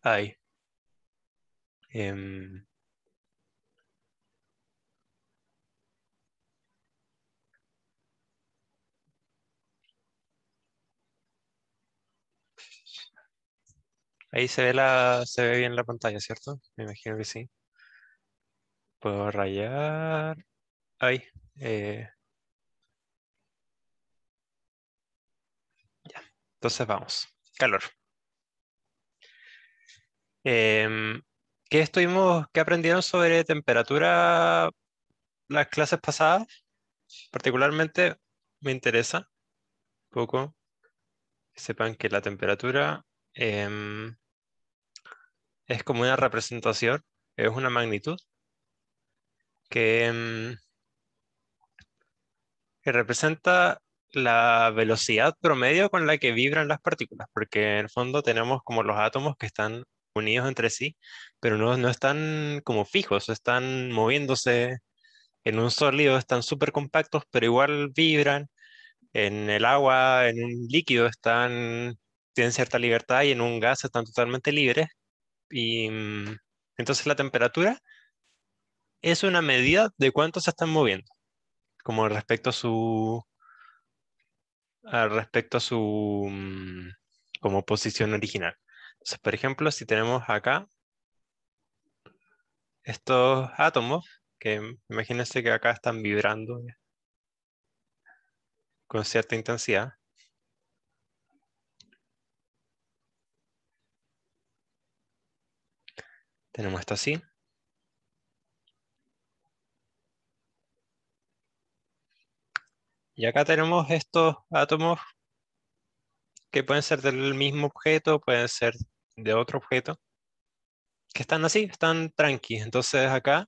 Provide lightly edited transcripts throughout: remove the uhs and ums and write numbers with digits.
Ahí. Em, Ahí se ve bien la pantalla, ¿cierto? Me imagino que sí. Puedo rayar. Ahí. eh, ya. Entonces vamos. Calor. Em, ¿Qué aprendieron sobre temperatura las clases pasadas? Particularmente me interesa un poco que sepan que la temperatura em, es como una representación, es una magnitud que, que representa la velocidad promedio con la que vibran las partículas, porque en el fondo tenemos como los átomos que están unidos entre sí, pero no están como fijos, están moviéndose en un sólido, están súper compactos, pero igual vibran. En el agua, en un líquido tienen cierta libertad y en un gas están totalmente libres. Y entonces la temperatura es una medida de cuánto se están moviendo, como respecto a su como posición original. Entonces, por ejemplo, si tenemos acá estos átomos, que imagínense que acá están vibrando con cierta intensidad, tenemos esto así, y acá tenemos estos átomos que pueden ser del mismo objeto, pueden ser de otro objeto, que están así, están tranqui. Entonces acá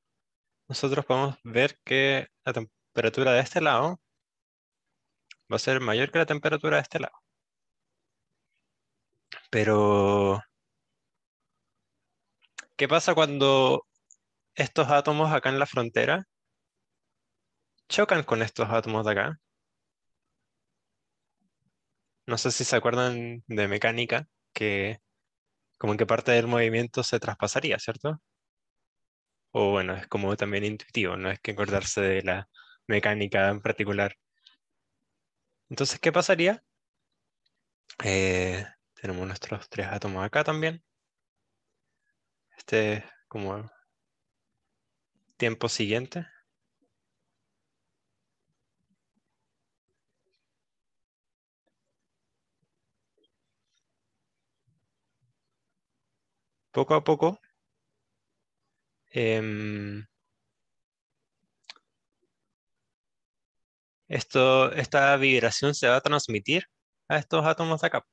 nosotros podemos ver que la temperatura de este lado va a ser mayor que la temperatura de este lado. Pero, ¿qué pasa cuando estos átomos acá en la frontera chocan con estos átomos de acá? No sé si se acuerdan de mecánica, que como que parte del movimiento se traspasaría, ¿cierto? O bueno, es como también intuitivo, no es que acordarse de la mecánica en particular. Entonces, ¿qué pasaría? Tenemos nuestros tres átomos acá también. Este es como tiempo siguiente. Poco a poco, em, esta vibración se va a transmitir a estos átomos de acá,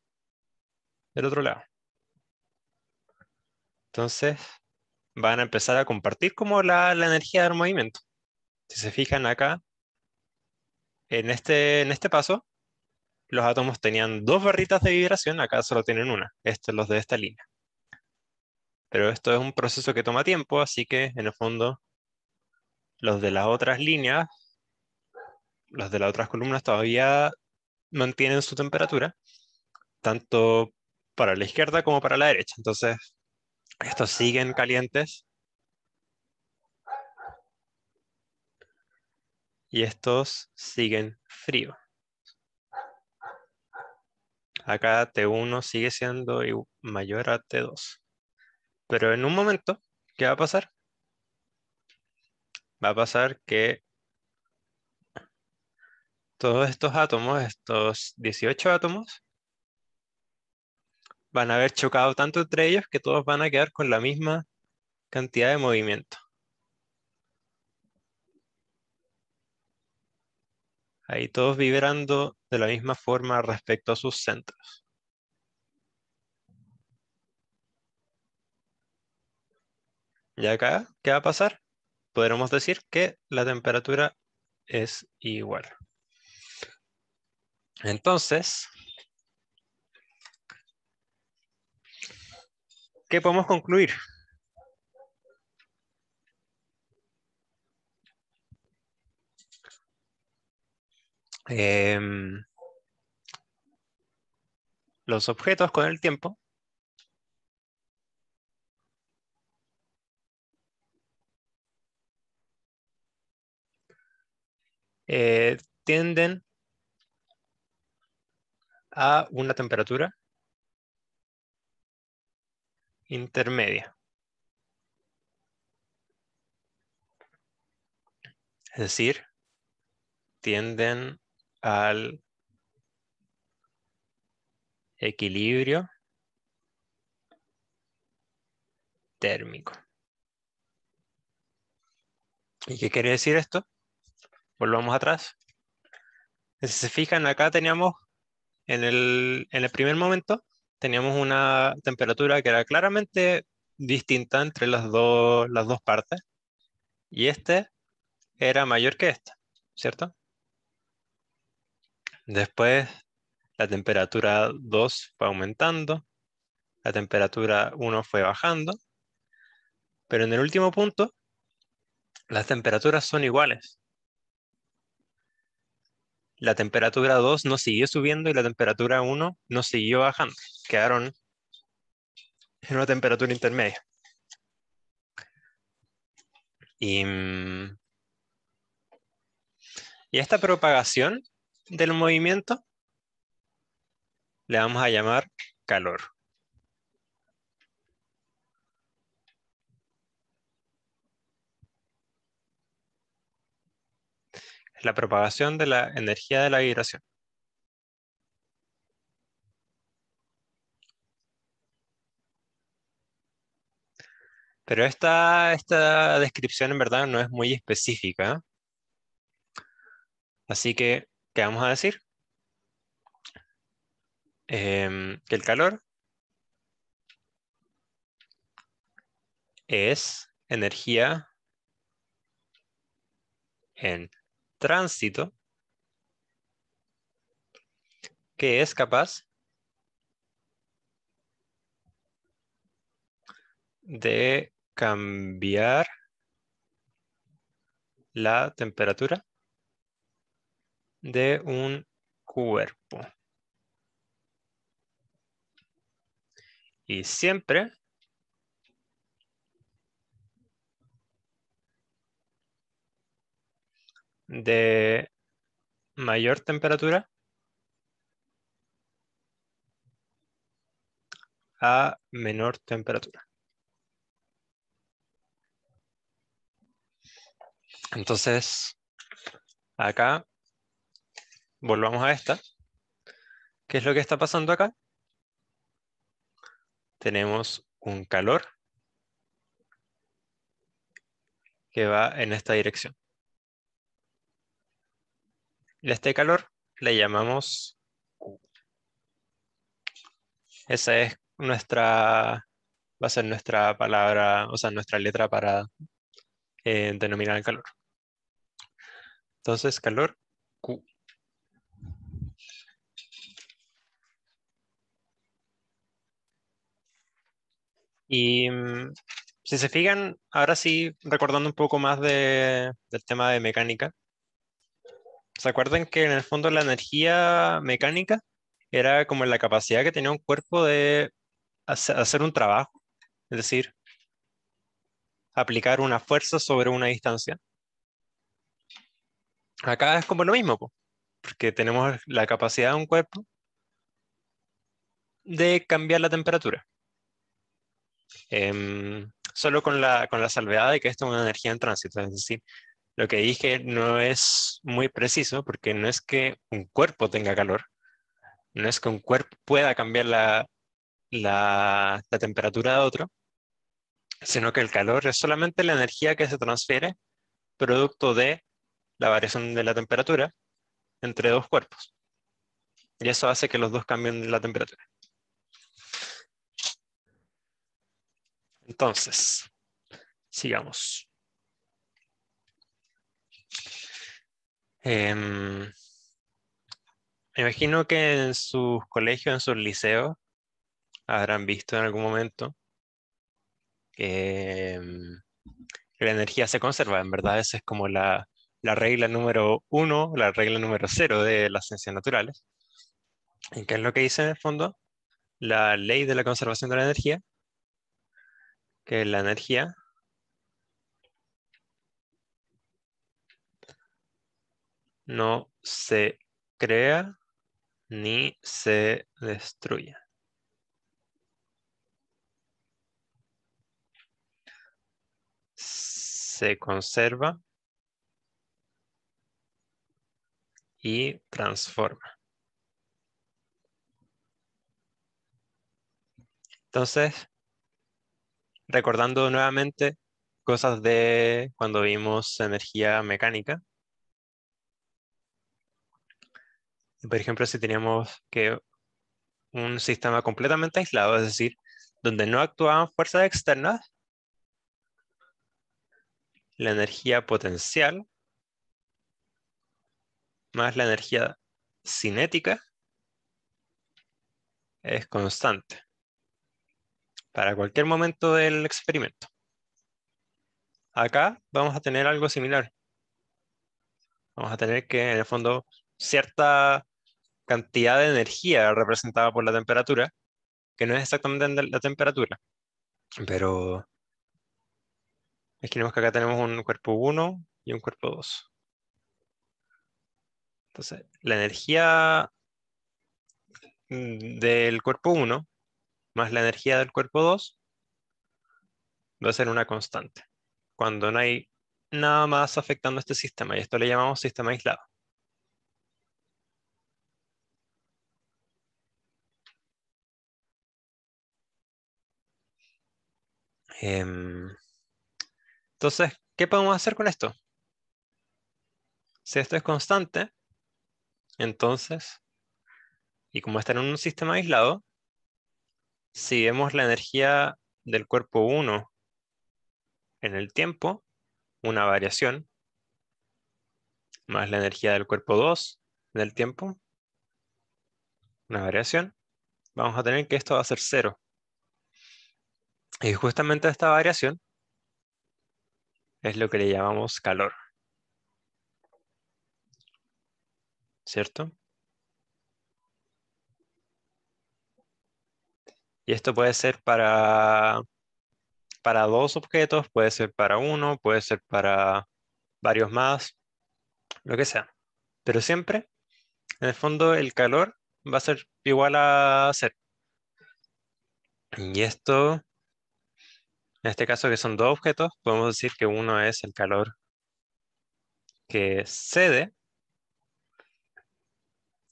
del otro lado. Entonces, van a empezar a compartir como la energía del movimiento. Si se fijan acá, en este paso, los átomos tenían dos barritas de vibración, acá solo tienen una. Estos los de esta línea. Pero esto es un proceso que toma tiempo, así que en el fondo, los de las otras líneas, los de las otras columnas todavía mantienen su temperatura, tanto para la izquierda como para la derecha. Entonces, estos siguen calientes y estos siguen fríos. Acá T1 sigue siendo mayor a T2. Pero en un momento, ¿qué va a pasar? Va a pasar que todos estos átomos, estos 18 átomos, van a haber chocado tanto entre ellos que todos van a quedar con la misma cantidad de movimiento. Ahí todos vibrando de la misma forma respecto a sus centros. Y acá, ¿qué va a pasar? Podremos decir que la temperatura es igual. Entonces, ¿qué podemos concluir? Em, los objetos con el tiempo tienden a una temperatura intermedia. Es decir, tienden al equilibrio térmico. ¿Y qué quiere decir esto? Volvamos atrás. Si se fijan, acá teníamos en el primer momento, teníamos una temperatura que era claramente distinta entre las dos partes, y este era mayor que esta, ¿cierto? Después la temperatura 2 fue aumentando, la temperatura 1 fue bajando, pero en el último punto las temperaturas son iguales. La temperatura 2 no siguió subiendo y la temperatura 1 no siguió bajando. Quedaron en una temperatura intermedia. Y, y esta propagación del movimiento le vamos a llamar calor. La propagación de la energía de la vibración. Pero esta descripción en verdad no es muy específica. Así que, ¿qué vamos a decir? Que el calor es energía en tránsito que es capaz de cambiar la temperatura de un cuerpo. Y siempre de mayor temperatura a menor temperatura. Entonces, acá, volvamos a esta. ¿Qué es lo que está pasando acá? Tenemos un calor que va en esta dirección. Y a este calor le llamamos Q. Esa es va a ser nuestra palabra, o sea, nuestra letra para denominar el calor. Entonces, calor Q. Y si se fijan, ahora sí, recordando un poco más del tema de mecánica, ¿se acuerdan que en el fondo la energía mecánica era como la capacidad que tenía un cuerpo de hacer un trabajo? Es decir, aplicar una fuerza sobre una distancia. Acá es como lo mismo, po, porque tenemos la capacidad de un cuerpo de cambiar la temperatura. Solo con la salvedad de que esto es una energía en tránsito. Es decir, lo que dije no es muy preciso porque no es que un cuerpo tenga calor, no es que un cuerpo pueda cambiar la temperatura de otro, sino que el calor es solamente la energía que se transfiere producto de la variación de la temperatura entre dos cuerpos. Y eso hace que los dos cambien la temperatura. Entonces, sigamos. Me imagino que en sus colegios, en sus liceos, habrán visto en algún momento em, que la energía se conserva. En verdad, esa es como la regla número 1, la regla número 0 de las ciencias naturales. ¿Y qué es lo que dice en el fondo? la ley de la conservación de la energía, que la energía no se crea ni se destruye. Se conserva y transforma. Entonces, recordando nuevamente cosas de cuando vimos energía mecánica, por ejemplo, si teníamos que un sistema completamente aislado, es decir, donde no actuaban fuerzas externas, la energía potencial más la energía cinética es constante para cualquier momento del experimento. Acá vamos a tener algo similar. Vamos a tener que, en el fondo, cierta cantidad de energía representada por la temperatura, que no es exactamente la temperatura, pero imaginemos que acá tenemos un cuerpo 1 y un cuerpo 2. Entonces, la energía del cuerpo 1 más la energía del cuerpo 2 va a ser una constante, cuando no hay nada más afectando este sistema, y esto le llamamos sistema aislado. Em, entonces, ¿qué podemos hacer con esto? Si esto es constante, entonces, y como está en un sistema aislado, si vemos la energía del cuerpo 1 en el tiempo, una variación, más la energía del cuerpo 2 en el tiempo, una variación, vamos a tener que esto va a ser cero. Y justamente esta variación es lo que le llamamos calor, ¿cierto? Y esto puede ser para dos objetos, puede ser para uno, puede ser para varios más, lo que sea. Pero siempre, en el fondo, el calor va a ser igual a cero. Y esto, en este caso que son dos objetos, podemos decir que uno es el calor que cede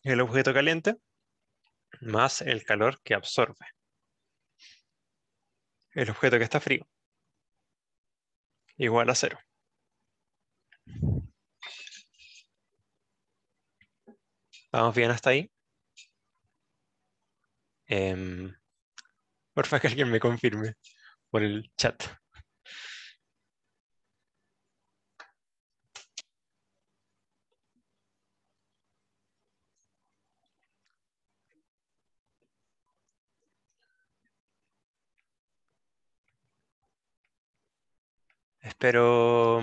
el objeto caliente, más el calor que absorbe el objeto que está frío, igual a cero. ¿Vamos bien hasta ahí? Em, Porfa que alguien me confirme por el chat. Espero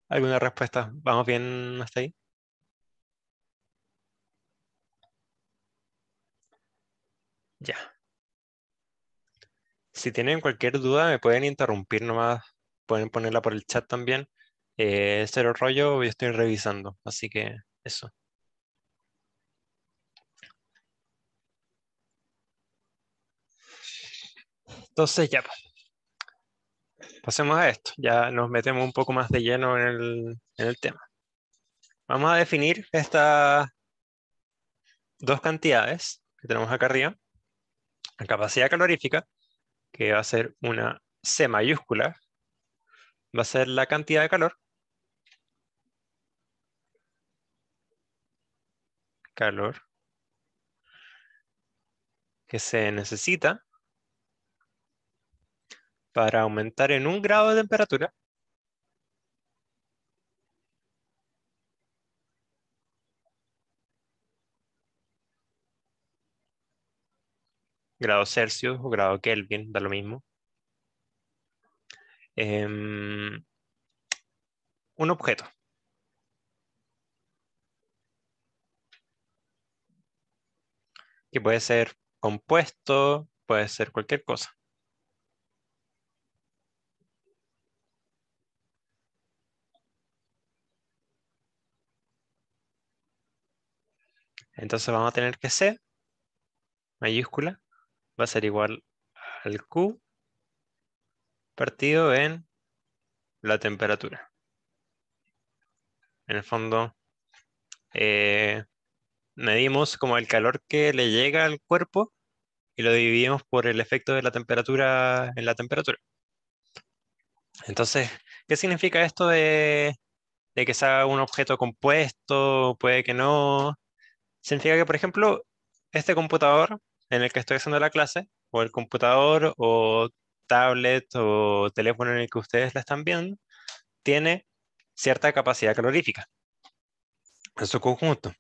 alguna respuesta. ¿Vamos bien hasta ahí? Ya. Si tienen cualquier duda, me pueden interrumpir nomás. Pueden ponerla por el chat también. Cero rollo, yo estoy revisando. Así que eso. Entonces ya, pues, pasemos a esto. Ya nos metemos un poco más de lleno en el tema. Vamos a definir estas dos cantidades que tenemos acá arriba. La capacidad calorífica, que va a ser una C mayúscula, va a ser la cantidad de calor que se necesita para aumentar en 1 grado de temperatura, grados Celsius o grado Kelvin, da lo mismo, em, un objeto. que puede ser compuesto, puede ser cualquier cosa. Entonces vamos a tener que C mayúscula va a ser igual al Q partido en la temperatura. En el fondo, eh, medimos como el calor que le llega al cuerpo y lo dividimos por el efecto de la temperatura en la temperatura. Entonces, ¿qué significa esto de que sea un objeto compuesto? Puede que no. Significa que, por ejemplo, este computador en el que estoy haciendo la clase, o el computador o tablet o teléfono en el que ustedes la están viendo, tiene cierta capacidad calorífica en su conjunto,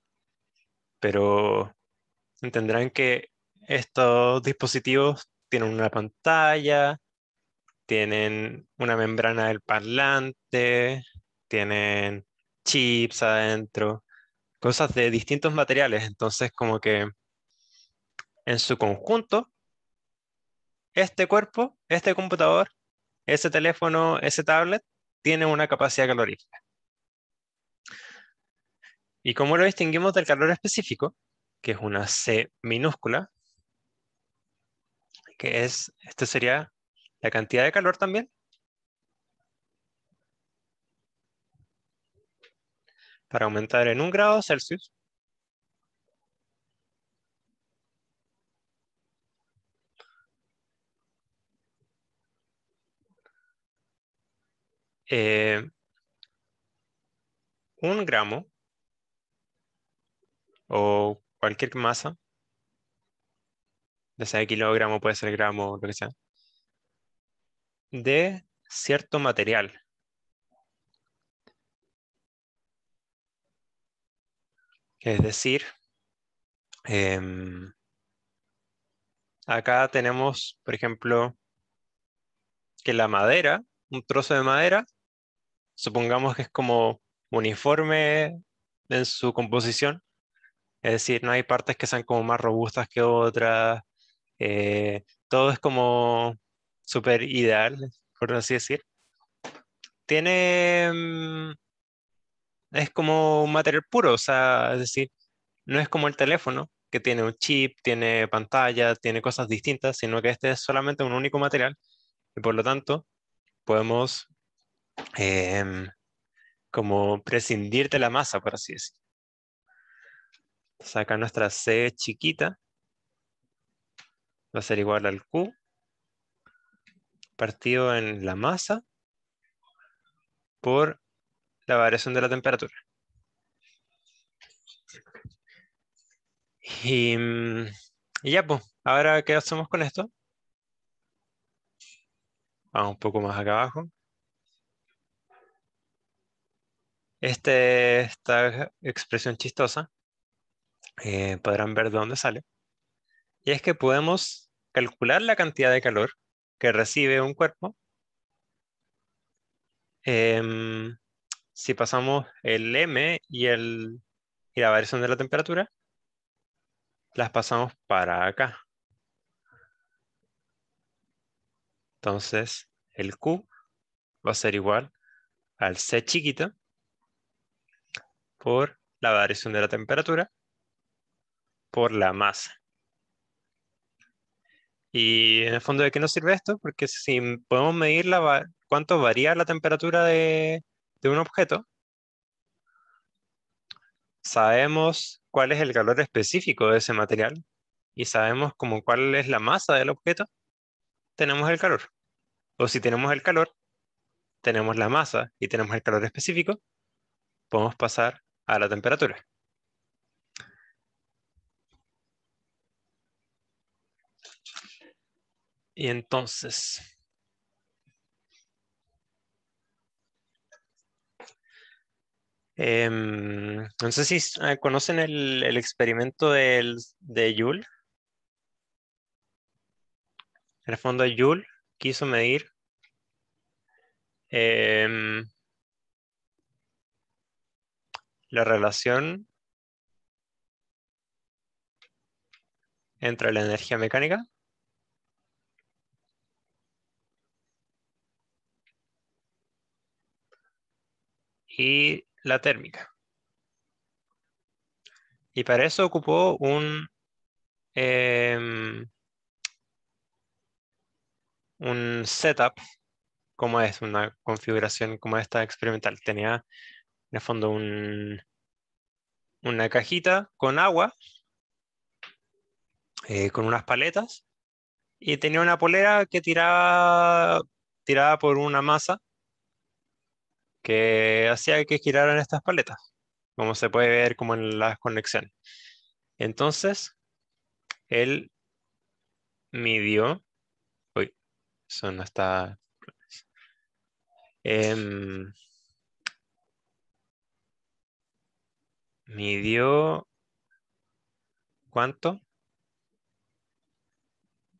pero entenderán que estos dispositivos tienen una pantalla, tienen una membrana del parlante, tienen chips adentro, cosas de distintos materiales. Entonces, como que en su conjunto, este cuerpo, este computador, ese teléfono, ese tablet, tiene una capacidad calorífica. ¿Y cómo lo distinguimos del calor específico? Que es una C minúscula, que es, este sería la cantidad de calor también, para aumentar en 1 grado Celsius. eh, 1 gramo o cualquier masa, ya sea kilogramo, puede ser gramo, lo que sea, de cierto material. Es decir, em, acá tenemos, por ejemplo, que la madera, un trozo de madera, supongamos que es como uniforme en su composición, es decir, no hay partes que sean como más robustas que otras, todo es como súper ideal, por así decir. Tiene, es como un material puro, o sea, es decir, no es como el teléfono, que tiene un chip, tiene pantalla, tiene cosas distintas, sino que este es solamente un único material y por lo tanto podemos em, como prescindir de la masa, por así decirlo. Saca nuestra C chiquita, va a ser igual al Q partido en la masa por la variación de la temperatura. Y, y ya, pues, ahora, ¿qué hacemos con esto? Vamos un poco más acá abajo. Esta expresión chistosa, podrán ver de dónde sale. Y es que podemos calcular la cantidad de calor que recibe un cuerpo em, si pasamos el M y la variación de la temperatura, las pasamos para acá. Entonces, el Q va a ser igual al C chiquito por la variación de la temperatura por la masa. Y en el fondo, ¿de qué nos sirve esto? Porque si podemos medir cuánto varía la temperatura de un objeto, sabemos cuál es el calor específico de ese material y sabemos como cuál es la masa del objeto, tenemos el calor. O si tenemos el calor, tenemos la masa y tenemos el calor específico, podemos pasar a la temperatura. Y entonces, no sé si conocen el experimento de Joule. En el fondo, Joule quiso medir em, la relación entra la energía mecánica y la térmica. Y para eso ocupó em, un setup, como es una configuración como esta experimental. Tenía en el fondo una cajita con agua, con unas paletas, y tenía una polera que tiraba por una masa que hacía que giraran estas paletas, como se puede ver como en las conexiones. Entonces, él midió, uy, eso no está, em, midió cuánto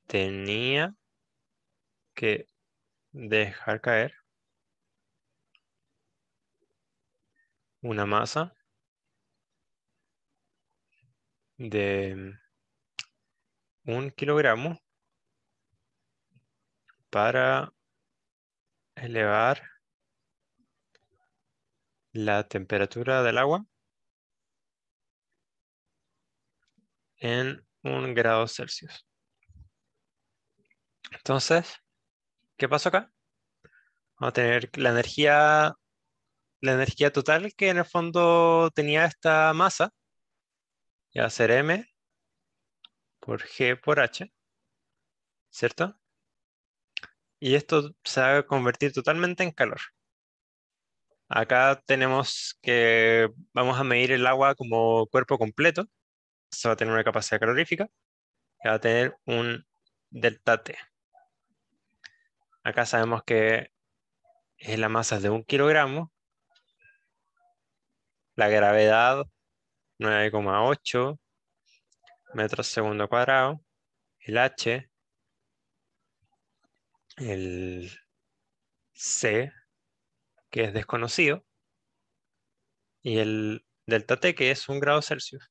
tenía que dejar caer una masa de 1 kilogramo para elevar la temperatura del agua en 1 grado Celsius. Entonces, ¿qué pasó acá? Vamos a tener la energía total que en el fondo tenía esta masa, y va a ser M por G por H, ¿cierto? Y esto se va a convertir totalmente en calor. Acá tenemos que vamos a medir el agua como cuerpo completo. Se va a tener una capacidad calorífica y va a tener un delta T. Acá sabemos que la masa es de 1 kilogramo, la gravedad 9,8 metros segundo cuadrado, el H, el C, que es desconocido, y el delta T, que es 1 grado Celsius.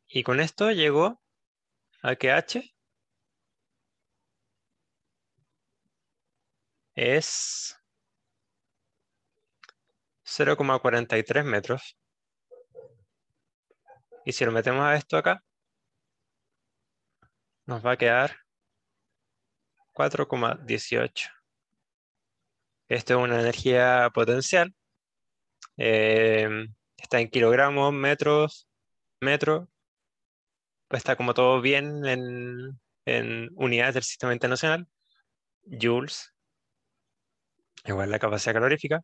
Y con esto llegó a que H es 0,43 metros. Y si lo metemos a esto acá, nos va a quedar 4,18. Esto es una energía potencial. Está en kilogramos, metros, metro. Pues está como todo bien en unidades del sistema internacional. Joules, igual la capacidad calorífica,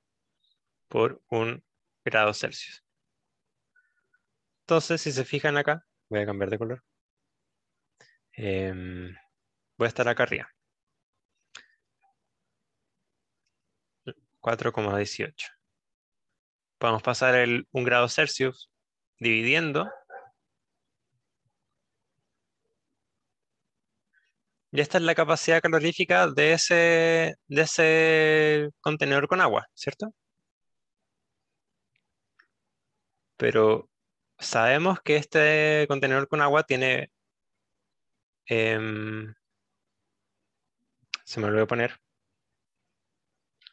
por 1 grado Celsius. Entonces, si se fijan acá, voy a cambiar de color. Em, Voy a estar acá arriba. 4,18. Podemos pasar el 1 grado Celsius dividiendo. Y esta es la capacidad calorífica de ese contenedor con agua, ¿cierto? Pero sabemos que este contenedor con agua tiene, em, se me olvidó poner,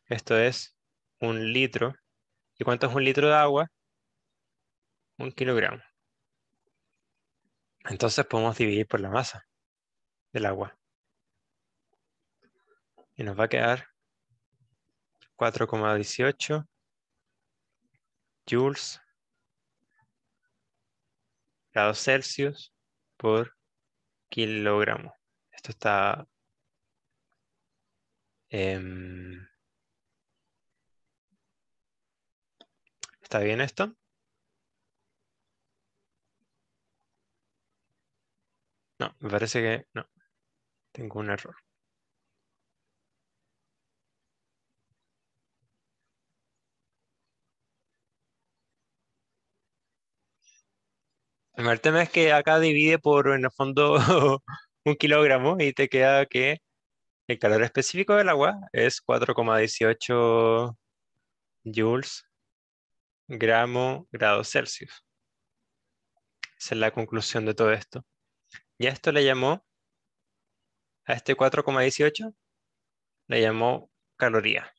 esto es 1 litro. ¿Y cuánto es 1 litro de agua? 1 kilogramo. Entonces podemos dividir por la masa del agua. Y nos va a quedar 4,18 joules grados Celsius por kilogramo. Esto em, ¿está bien esto? No, me parece que no, tengo un error. El tema es que acá divide por, en el fondo, 1 kilogramo y te queda que el calor específico del agua es 4,18 joules grado Celsius. Esa es la conclusión de todo esto. Y a esto le llamó, a este 4,18, le llamó caloría.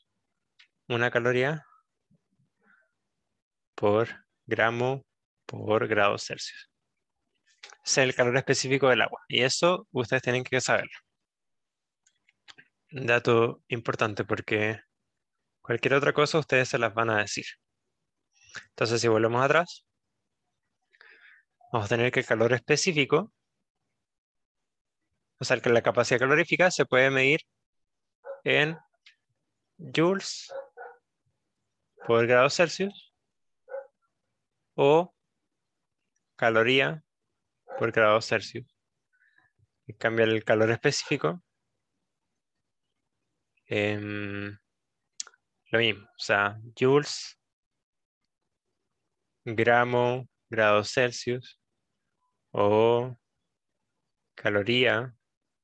Una caloría por gramo por grado Celsius. Ese es el calor específico del agua. Y eso ustedes tienen que saberlo. Un dato importante porque cualquier otra cosa ustedes se las van a decir. Entonces, si volvemos atrás, vamos a tener que el calor específico, o sea, que la capacidad calorífica se puede medir en joules por grado Celsius o caloría por grado Celsius. En cambio, el calor específico, em, lo mismo, o sea, joules, gramo, grado Celsius o caloría,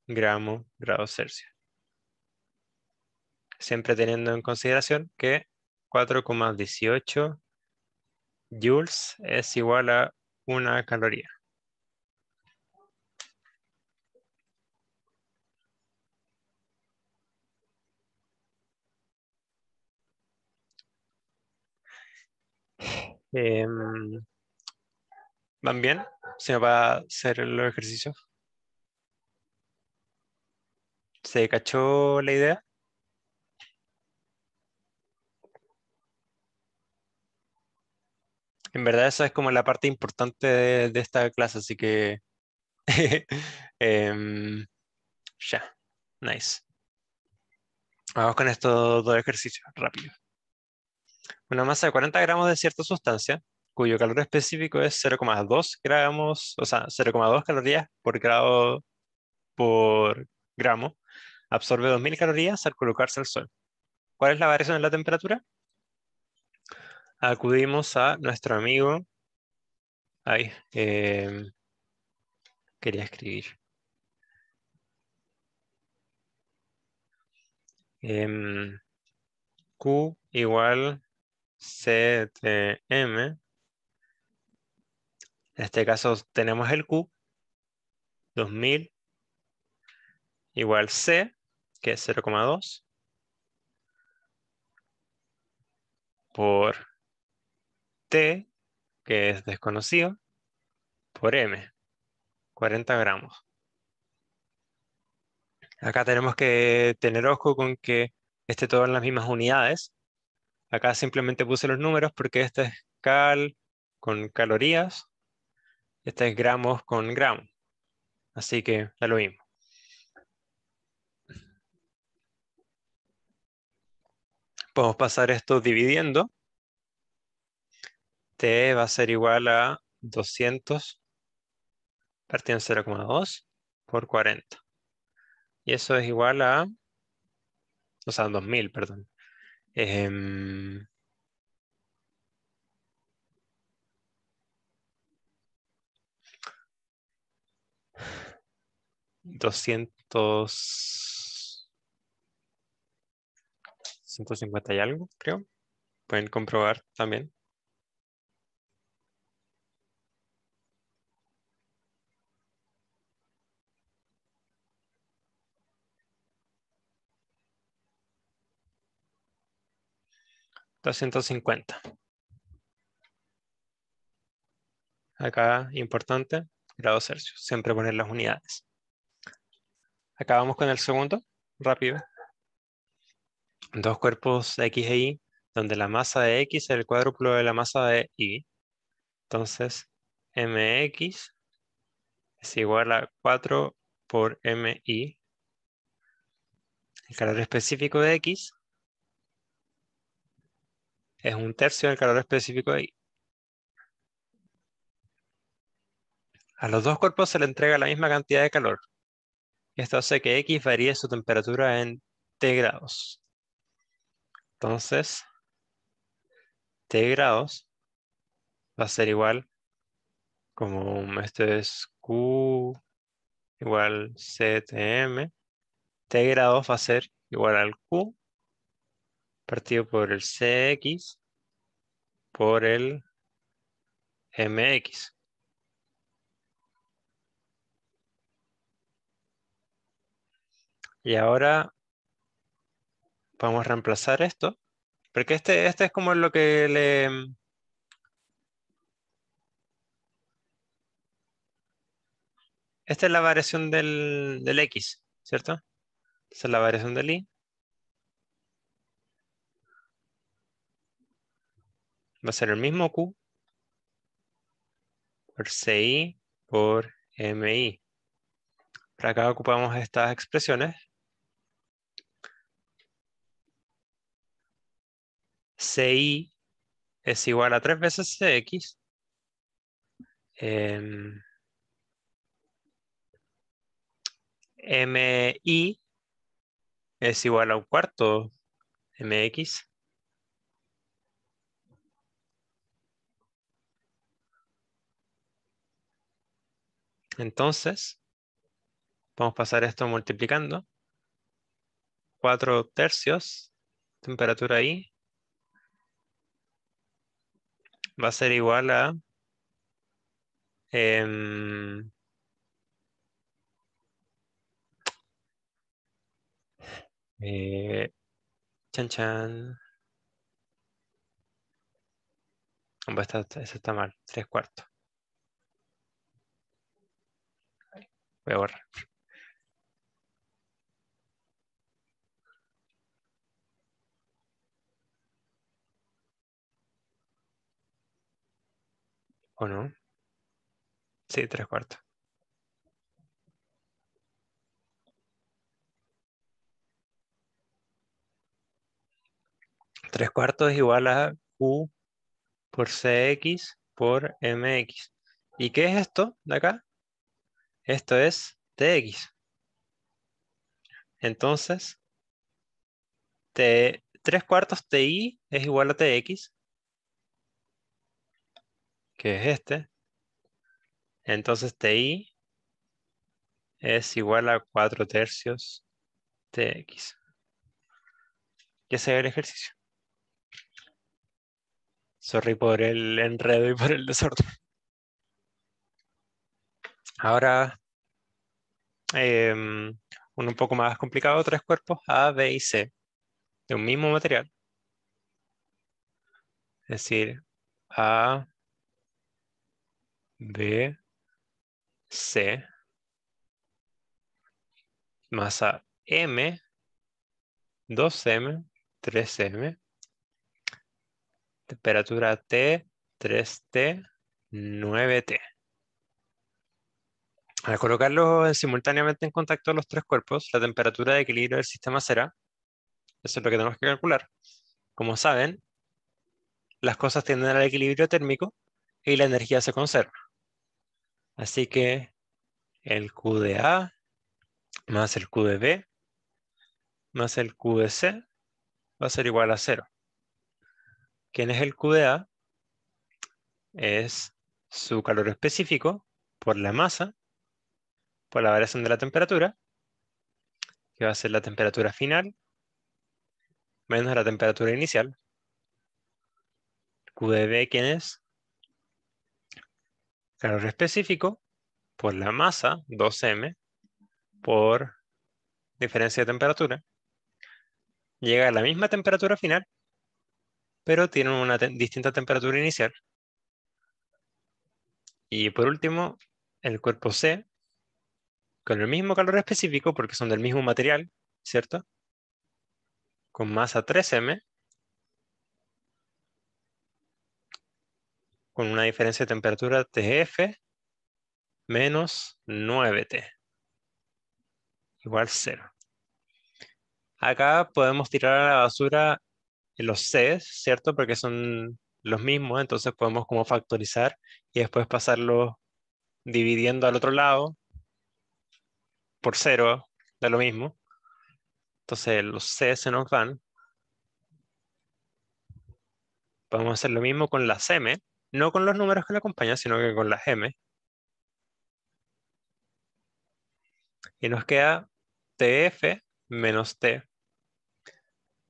gramo, grado Celsius. Siempre teniendo en consideración que 4,18 joules es igual a una caloría. Em, ¿Van bien? ¿Se va a hacer los ejercicios? ¿Se cachó la idea? En verdad esa es como la parte importante de esta clase, así que em, ya, nice. Vamos con estos dos ejercicios rápido. Una masa de 40 gramos de cierta sustancia, cuyo calor específico es 0,2 gramos, o sea, 0,2 calorías por grado por gramo, absorbe 2000 calorías al colocarse al sol. ¿Cuál es la variación en la temperatura? Acudimos a nuestro amigo. Ay, quería escribir. Em, Q igual CTM. En este caso tenemos el Q, 2000 igual C, que es 0,2, por T, que es desconocido, por M, 40 gramos. Acá tenemos que tener ojo con que esté todo en las mismas unidades. Acá simplemente puse los números porque este es cal con calorías, este es gramos con gramos. Así que da lo mismo. Podemos pasar esto dividiendo. T va a ser igual a 200 partido en 0,2 por 40. Y eso es igual a, o sea, 2000, perdón. Em, 200, 150 y algo, creo. Pueden comprobar también. 250. Acá, importante, grados Celsius. Siempre poner las unidades. Acá vamos con el segundo, rápido. Dos cuerpos X e Y, donde la masa de X es el cuádruplo de la masa de Y. Entonces, mx es igual a 4 por mi. El calor específico de X es un tercio del calor específico de Y. A los dos cuerpos se le entrega la misma cantidad de calor. Esto hace que X varíe su temperatura en T grados. Entonces, T grados va a ser igual, como esto es Q igual CTM, T grados va a ser igual al Q partido por el CX por el MX. Y ahora vamos a reemplazar esto, porque este es como lo que le... Esta es la variación del X, ¿cierto? Esta es la variación del Y. Va a ser el mismo Q por CI por MI. Para acá ocupamos estas expresiones. CI es igual a 3 veces CX. MI es igual a un cuarto MX. Entonces, vamos a pasar esto multiplicando. 4 tercios, temperatura I, va a ser igual a... em, eh, chan chan. Eso está mal. 3 cuartos. Voy a borrar. ¿O no? Sí, 3 cuartos. 3 cuartos es igual a Q por CX por MX. ¿Y qué es esto de acá? Esto es TX. Entonces, 3 cuartos TI es igual a TX, que es este. Entonces TI es igual a 4 tercios TX. Y ese es el ejercicio. Sorry por el enredo y por el desorden. Ahora, uno un poco más complicado, 3 cuerpos A, B y C de un mismo material. Es decir, A, B, C, masa M, 2M, 3M, temperatura T, 3T, 9T. Al colocarlos simultáneamente en contacto los tres cuerpos, la temperatura de equilibrio del sistema será, eso es lo que tenemos que calcular. Como saben, las cosas tienden al equilibrio térmico y la energía se conserva. Así que el Q de A más el Q de B más el Q de C va a ser igual a cero. ¿Quién es el Q de A? Es su calor específico por la masa, por la variación de la temperatura, que va a ser la temperatura final menos la temperatura inicial. Q de B, ¿quién es? Calor específico por la masa, 2M, por diferencia de temperatura. Llega a la misma temperatura final, pero tiene una distinta temperatura inicial. Y por último, el cuerpo C, con el mismo calor específico, porque son del mismo material, ¿cierto? Con masa 3M, con una diferencia de temperatura TF menos 9T, igual 0. Acá podemos tirar a la basura los Cs, ¿cierto? Porque son los mismos, entonces podemos como factorizar y después pasarlo dividiendo al otro lado por 0, da lo mismo. Entonces los C se nos van. Podemos hacer lo mismo con las M, no con los números que la acompañan, sino que con las M. Y nos queda TF menos T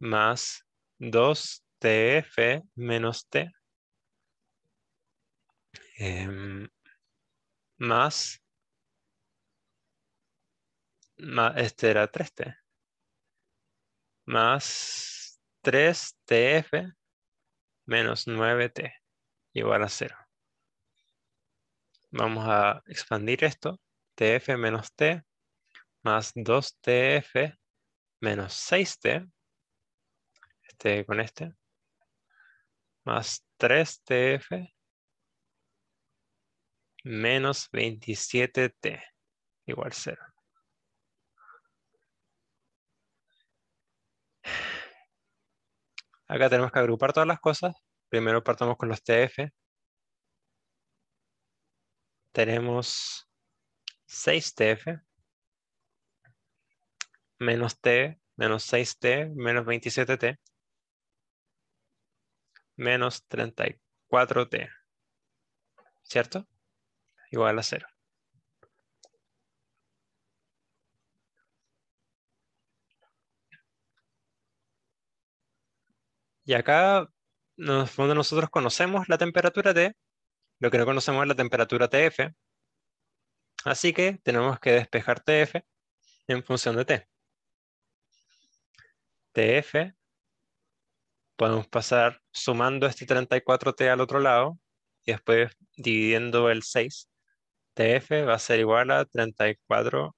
más 2TF menos T más, este era 3T. más 3TF menos 9T igual a 0. Vamos a expandir esto. TF menos T más 2TF menos 6T. Este con este. Más 3TF menos 27T igual 0. Acá tenemos que agrupar todas las cosas. Primero partamos con los TF. Tenemos 6TF menos T menos 6T menos 27T menos 34T. ¿Cierto? Igual a 0. Y acá, donde nosotros conocemos la temperatura T, lo que no conocemos es la temperatura TF. Así que tenemos que despejar TF en función de T. TF, podemos pasar sumando este 34T al otro lado y después dividiendo el 6. TF va a ser igual a 34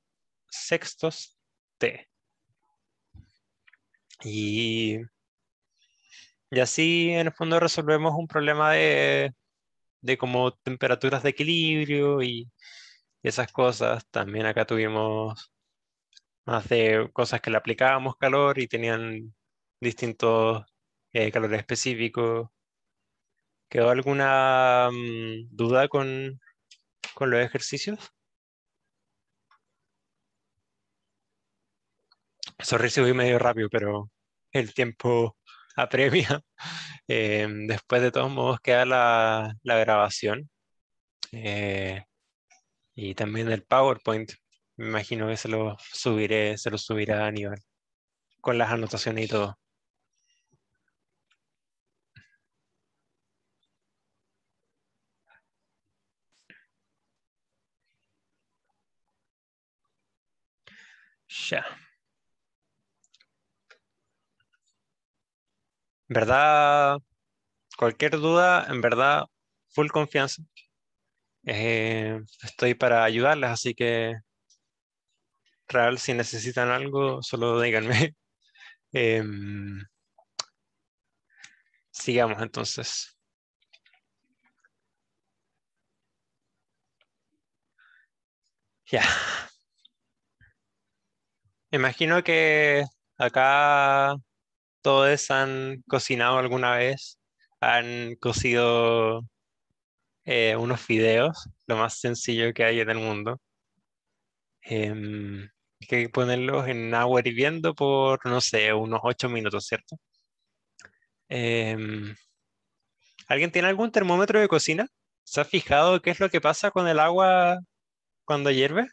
sextos T. Y, y así en el fondo resolvemos un problema de como temperaturas de equilibrio y esas cosas. También acá tuvimos más de cosas que le aplicábamos calor y tenían distintos calores específicos. ¿Quedó alguna duda con los ejercicios? Sorry si voy medio rápido, pero el tiempo apremia. Después de todos modos queda la grabación y también el PowerPoint. Me imagino que se lo subirá a Aníbal con las anotaciones y todo. Ya. En verdad, cualquier duda, en verdad, full confianza. Estoy para ayudarles, así que real, si necesitan algo, solo díganme. Em, Sigamos entonces. Ya. Imagino que acá todos han cocinado alguna vez, han cocido unos fideos, lo más sencillo que hay en el mundo. Hay que ponerlos en agua hirviendo por, no sé, unos 8 minutos, ¿cierto? Em, ¿Alguien tiene algún termómetro de cocina? ¿Se ha fijado qué es lo que pasa con el agua cuando hierve?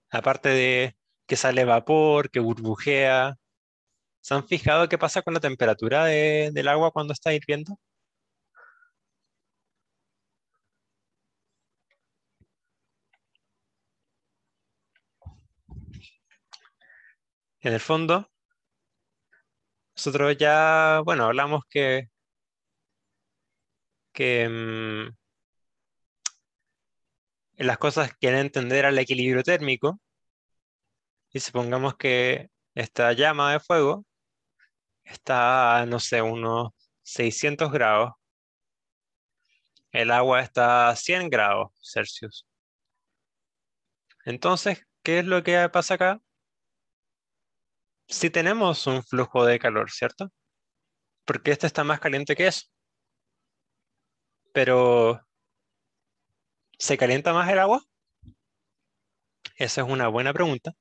Aparte de que sale vapor, que burbujea. ¿Se han fijado qué pasa con la temperatura del agua cuando está hirviendo? En el fondo, nosotros ya, bueno, hablamos que las cosas quieren tender al equilibrio térmico y supongamos que esta llama de fuego está a, no sé, unos 600 grados, el agua está a 100 grados Celsius. Entonces, ¿qué es lo que pasa acá? Si tenemos un flujo de calor, ¿cierto? Porque este está más caliente que eso, pero ¿se calienta más el agua? Esa es una buena pregunta.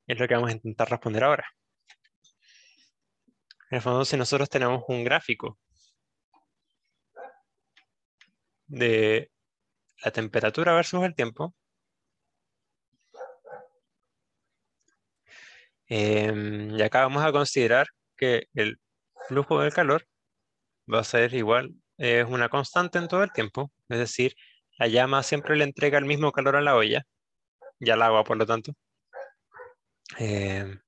Es lo que vamos a intentar responder ahora. En el fondo, si nosotros tenemos un gráfico de la temperatura versus el tiempo, y acá vamos a considerar que el flujo del calor va a ser igual, es una constante en todo el tiempo, es decir, la llama siempre le entrega el mismo calor a la olla y al agua, por lo tanto. Eh,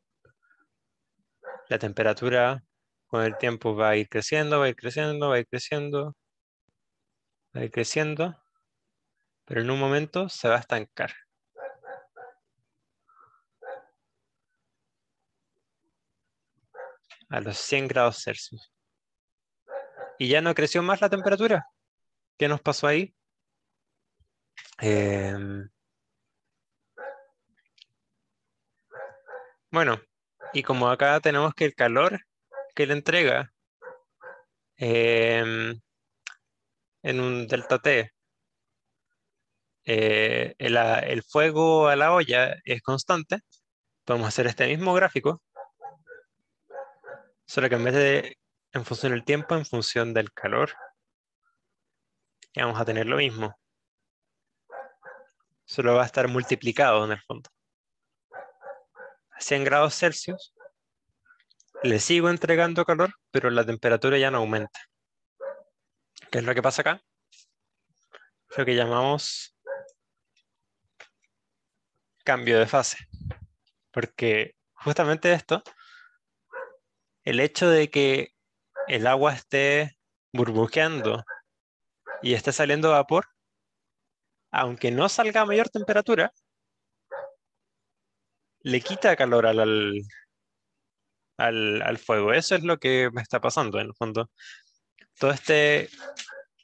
la temperatura con el tiempo va a ir creciendo, va a ir creciendo, va a ir creciendo, va a ir creciendo, pero en un momento se va a estancar a los 100 grados Celsius. Y ya no creció más la temperatura. ¿Qué nos pasó ahí? Em, bueno, y como acá tenemos que el calor que le entrega em, en un delta T, el fuego a la olla es constante, podemos hacer este mismo gráfico, solo que en vez de en función del tiempo, en función del calor, y vamos a tener lo mismo. Solo va a estar multiplicado en el fondo. A 100 grados Celsius le sigo entregando calor, pero la temperatura ya no aumenta. ¿Qué es lo que pasa acá? Lo que llamamos cambio de fase. Porque justamente esto, el hecho de que el agua esté burbujeando y esté saliendo vapor, aunque no salga a mayor temperatura, le quita calor al fuego. Eso es lo que me está pasando en el fondo. Todo este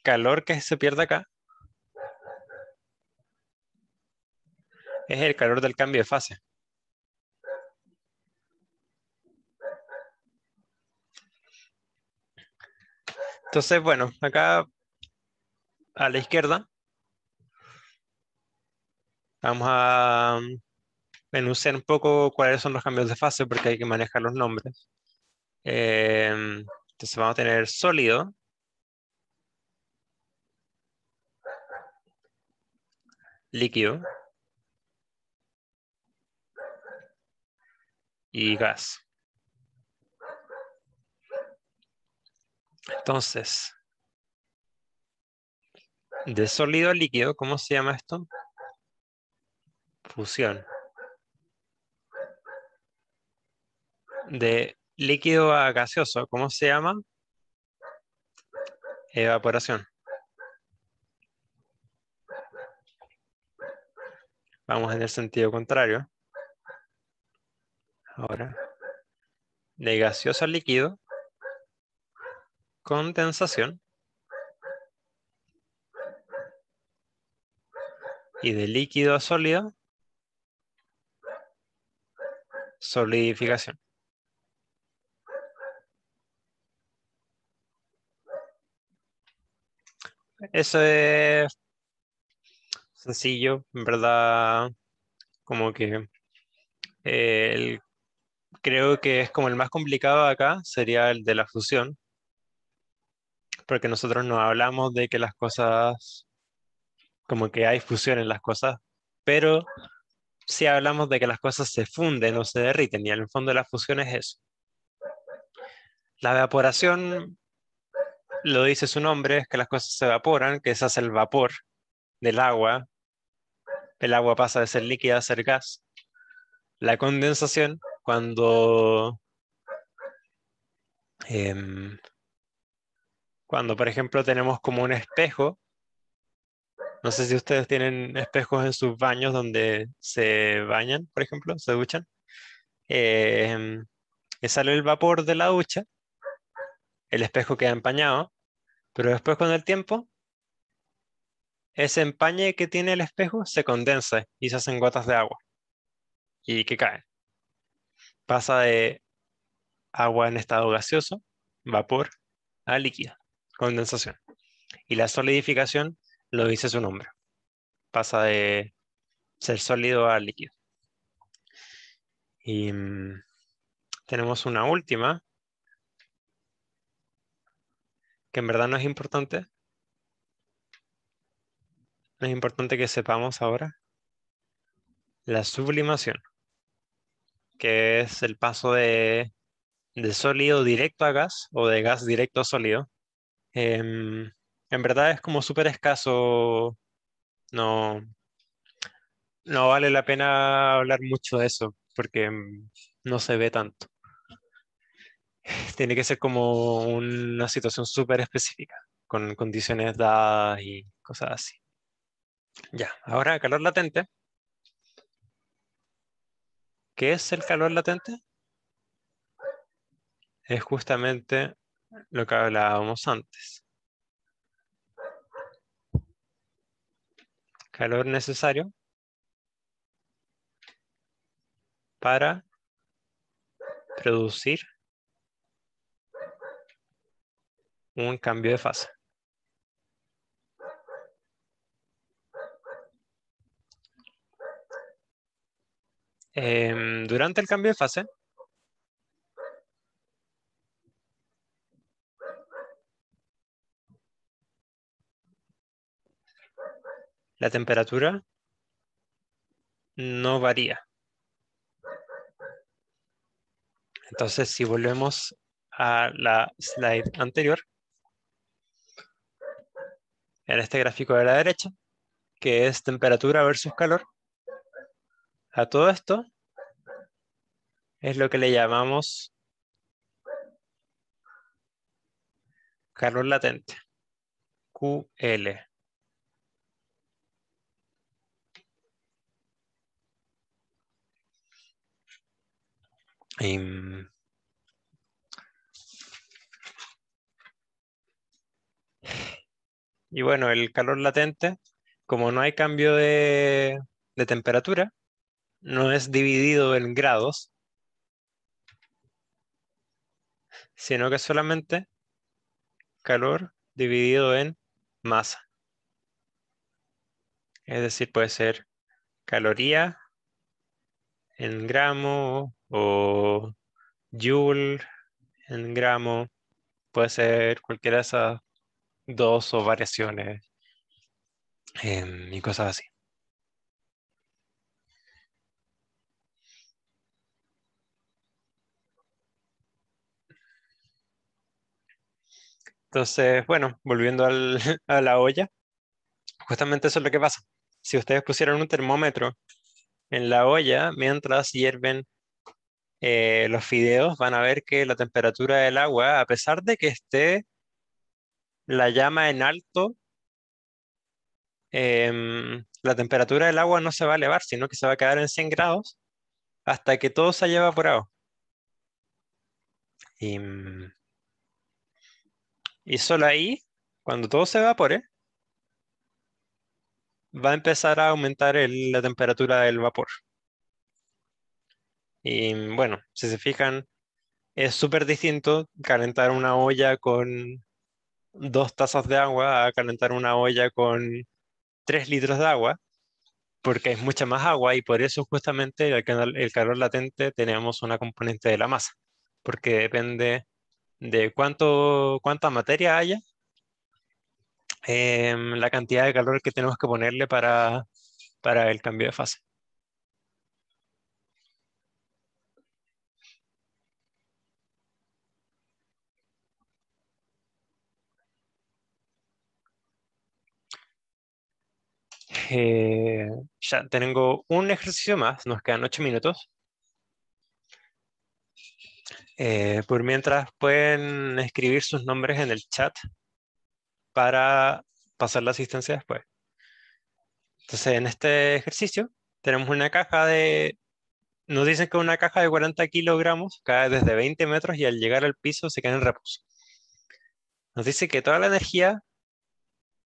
calor que se pierde acá es el calor del cambio de fase. Entonces, bueno, acá a la izquierda vamos a enunciar un poco cuáles son los cambios de fase porque hay que manejar los nombres. Entonces vamos a tener sólido, líquido y gas. Entonces, de sólido a líquido, ¿cómo se llama esto? Fusión. De líquido a gaseoso, ¿cómo se llama? Evaporación. Vamos en el sentido contrario. Ahora, de gaseoso a líquido, condensación. Y de líquido a sólido, solidificación. Eso es sencillo, en verdad, como que el creo que es como el más complicado acá, sería el de la fusión, porque nosotros no hablamos de que las cosas, como que hay fusión en las cosas, pero sí hablamos de que las cosas se funden o se derriten, y en el fondo la fusión es eso. La evaporación, lo dice su nombre, es que las cosas se evaporan, que se hace el vapor del agua, el agua pasa de ser líquida a ser gas. La condensación, em, cuando por ejemplo tenemos como un espejo. No sé si ustedes tienen espejos en sus baños donde se bañan, por ejemplo, se duchan. Em, y sale el vapor de la ducha, el espejo queda empañado, pero después con el tiempo, ese empañe que tiene el espejo se condensa y se hacen gotas de agua y que caen. Pasa de agua en estado gaseoso, vapor, a líquido, condensación. Y la solidificación lo dice su nombre, pasa de ser sólido a líquido. Y tenemos una última que en verdad no es importante, no es importante que sepamos ahora, la sublimación, que es el paso de sólido directo a gas o de gas directo a sólido. En verdad es como súper escaso, no, no vale la pena hablar mucho de eso porque no se ve tanto. Tiene que ser como una situación súper específica, con condiciones dadas y cosas así. Ya, ahora calor latente. ¿Qué es el calor latente? Es justamente lo que hablábamos antes. Calor necesario para producir un cambio de fase. Durante el cambio de fase, la temperatura no varía. Entonces, si volvemos a la slide anterior, en este gráfico de la derecha, que es temperatura versus calor, a todo esto es lo que le llamamos calor latente, QL. Y, y bueno, el calor latente, como no hay cambio de temperatura, no es dividido en grados, sino que solamente calor dividido en masa. Es decir, puede ser caloría en gramo o joule en gramo. Puede ser cualquiera de esas dos o variaciones y cosas así. Entonces, bueno, volviendo a la olla, justamente eso es lo que pasa. Si ustedes pusieran un termómetro en la olla mientras hierven los fideos, van a ver que la temperatura del agua, a pesar de que esté la llama en alto, la temperatura del agua no se va a elevar, sino que se va a quedar en 100 grados hasta que todo se haya evaporado. Y, y solo ahí, cuando todo se evapore, va a empezar a aumentar la temperatura del vapor. Y bueno, si se fijan, es súper distinto calentar una olla con 2 tazas de agua a calentar una olla con 3 litros de agua, porque es mucha más agua y por eso justamente el calor latente tenemos una componente de la masa, porque depende de cuánta materia haya, la cantidad de calor que tenemos que ponerle para el cambio de fase. Eh, ya tengo un ejercicio más, nos quedan 8 minutos. Por mientras pueden escribir sus nombres en el chat para pasar la asistencia después. Entonces, en este ejercicio tenemos una caja nos dicen que una caja de 40 kilogramos cae desde 20 metros y al llegar al piso se queda en reposo. Nos dice que toda la energía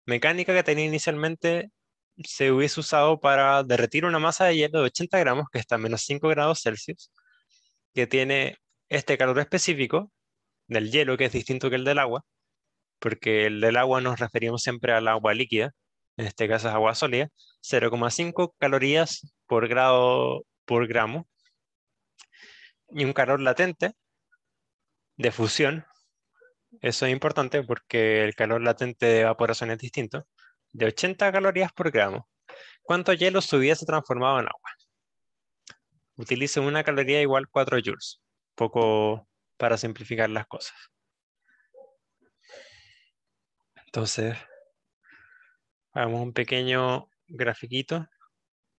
mecánica que tenía inicialmente se hubiese usado para derretir una masa de hielo de 80 gramos, que está a menos 5 grados Celsius, que tiene este calor específico del hielo, que es distinto que el del agua, porque el del agua nos referimos siempre al agua líquida, en este caso es agua sólida, 0,5 calorías por grado por gramo, y un calor latente de fusión. Eso es importante porque el calor latente de evaporación es distinto, de 80 calorías por gramo. ¿Cuánto hielo se hubiese transformado en agua? Utilice una caloría igual 4 joules. Poco para simplificar las cosas. Entonces, hagamos un pequeño grafiquito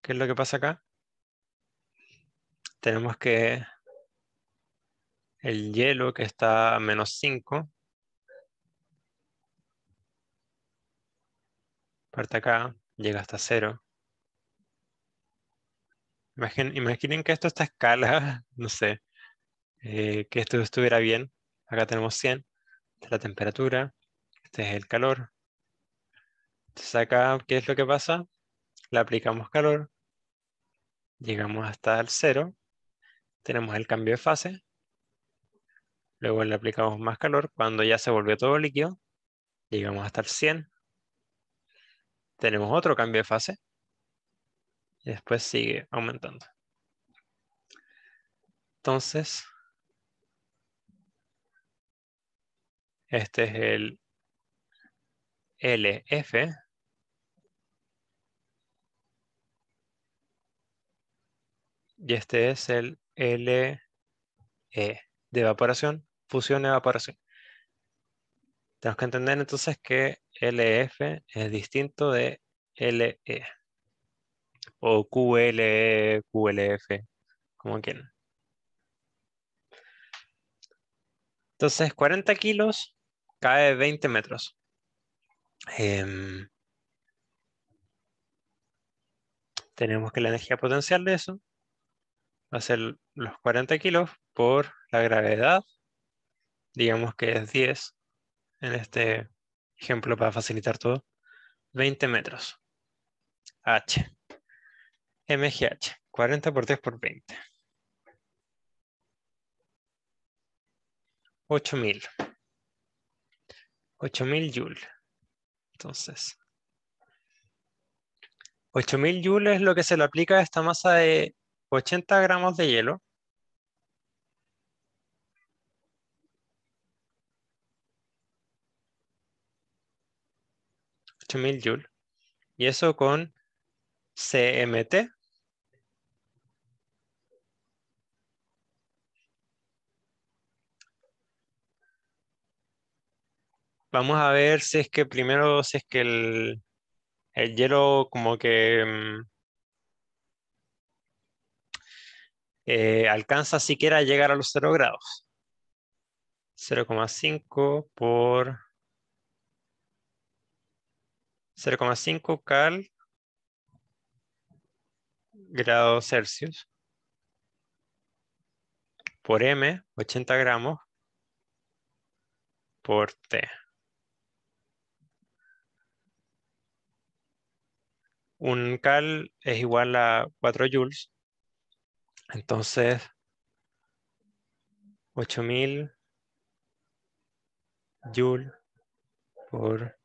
¿Qué es lo que pasa acá? Tenemos que el hielo que está a -5, parte acá, llega hasta 0. Imaginen que esto está a escala, no sé, que esto estuviera bien. Acá tenemos 100, esta es la temperatura, este es el calor. Entonces acá, ¿qué es lo que pasa? Le aplicamos calor, llegamos hasta el 0, tenemos el cambio de fase, luego le aplicamos más calor, cuando ya se volvió todo líquido, llegamos hasta el 100, tenemos otro cambio de fase y después sigue aumentando. Entonces, este es el LF y este es el LE de evaporación, fusión, evaporación. Tenemos que entender entonces que LF es distinto de LE o QLE, QLF, como quieran. Entonces, 40 kilos cae 20 metros. Em, Tenemos que la energía potencial de eso va a ser los 40 kilos por la gravedad, digamos que es 10 en este ejemplo para facilitar todo, 20 metros. H, MGH, 40 por 10 por 20. 8000. 8000 joules. Entonces, 8000 joules es lo que se le aplica a esta masa de 80 gramos de hielo. 8000 joules. Y eso con CMT. Vamos a ver si es que primero, si es que el hielo como que alcanza siquiera a llegar a los 0 grados. 0,5 por 0,5 cal grados Celsius por M, 80 gramos por T. Un cal es igual a 4 joules. Entonces, 8000 joules por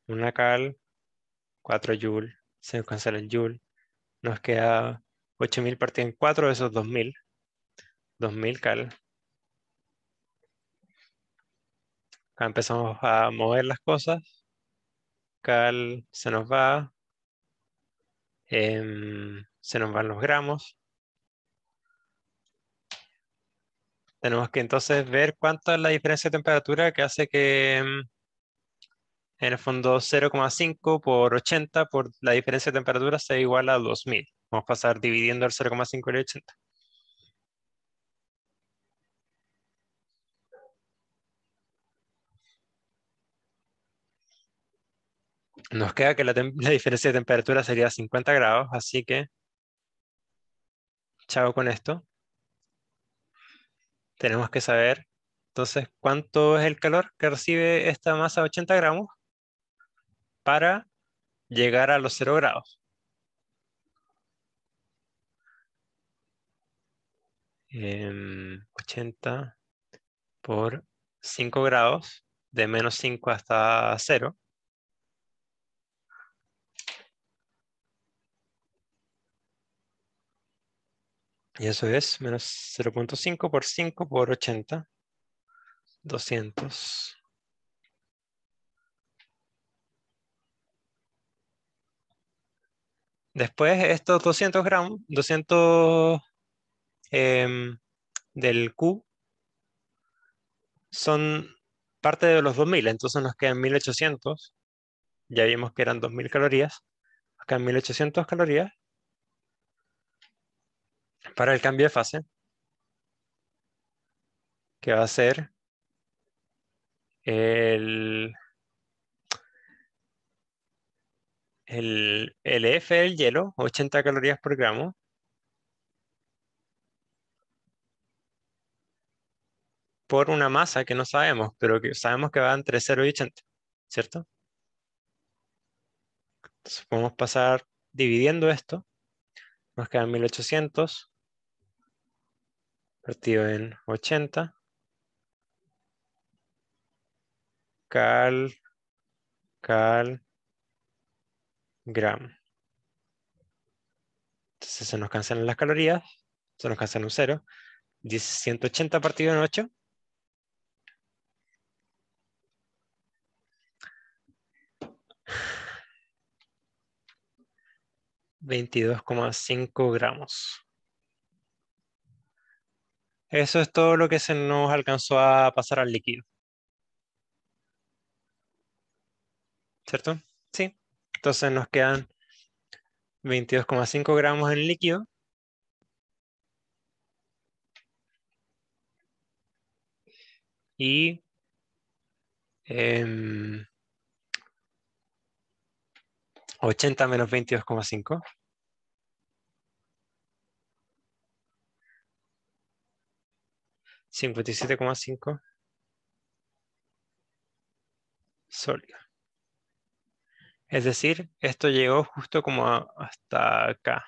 una cal, 4 joules, se nos cancela el joule, nos queda 8000 partido en 4, eso es 2000, 2000 cal. Acá empezamos a mover las cosas, cal se nos va, se nos van los gramos. Tenemos que entonces ver cuánta es la diferencia de temperatura que hace que en el fondo 0,5 por 80 por la diferencia de temperatura sea igual a 2000. Vamos a pasar dividiendo el 0,5 y el 80. Nos queda que la diferencia de temperatura sería 50 grados, así que chao con esto. Tenemos que saber entonces cuánto es el calor que recibe esta masa de 80 gramos para llegar a los 0 grados. 80 por 5 grados, de -5 hasta 0. Y eso es -0,5 por 5 por 80, 200. Después estos 200 gramos, 200 em, del Q son parte de los 2000, entonces nos quedan 1800 Ya vimos que eran 2000 calorías. Acá en 1800 calorías para el cambio de fase, que va a ser el, el F del hielo, 80 calorías por gramo, por una masa que no sabemos, pero que sabemos que va entre 0 y 80, ¿cierto? Entonces podemos pasar dividiendo esto, nos quedan 1800 partido en 80 cal, cal, gramo. Entonces se nos cancelan las calorías, se nos cancela un cero. Dice 180 partido en 8, 22,5 gramos. Eso es todo lo que se nos alcanzó a pasar al líquido, ¿cierto? Sí. Entonces nos quedan 22,5 gramos en líquido y 80 menos 22,5, 57,5 sólido. Es decir, esto llegó justo como hasta acá.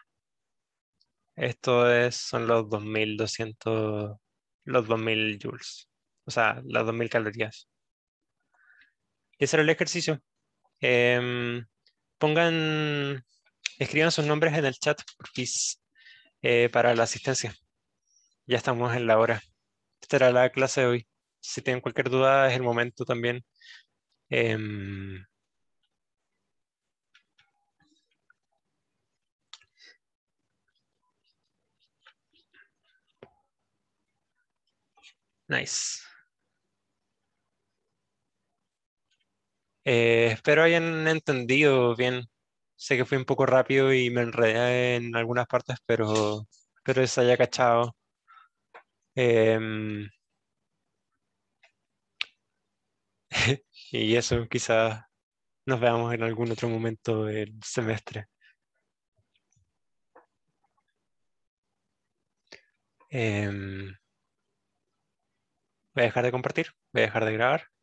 Son los 2200, los 2000 joules, o sea, las 2000 calorías. Y ese era el ejercicio. Em, pongan, escriban sus nombres en el chat, porfis, para la asistencia. Ya estamos en la hora. Esta era la clase de hoy. Si tienen cualquier duda, es el momento también. Em, nice. Espero hayan entendido bien. Sé que fui un poco rápido y me enredé en algunas partes, pero espero se haya cachado. Em, y eso, quizás nos veamos en algún otro momento del semestre. Em, voy a dejar de compartir, voy a dejar de grabar.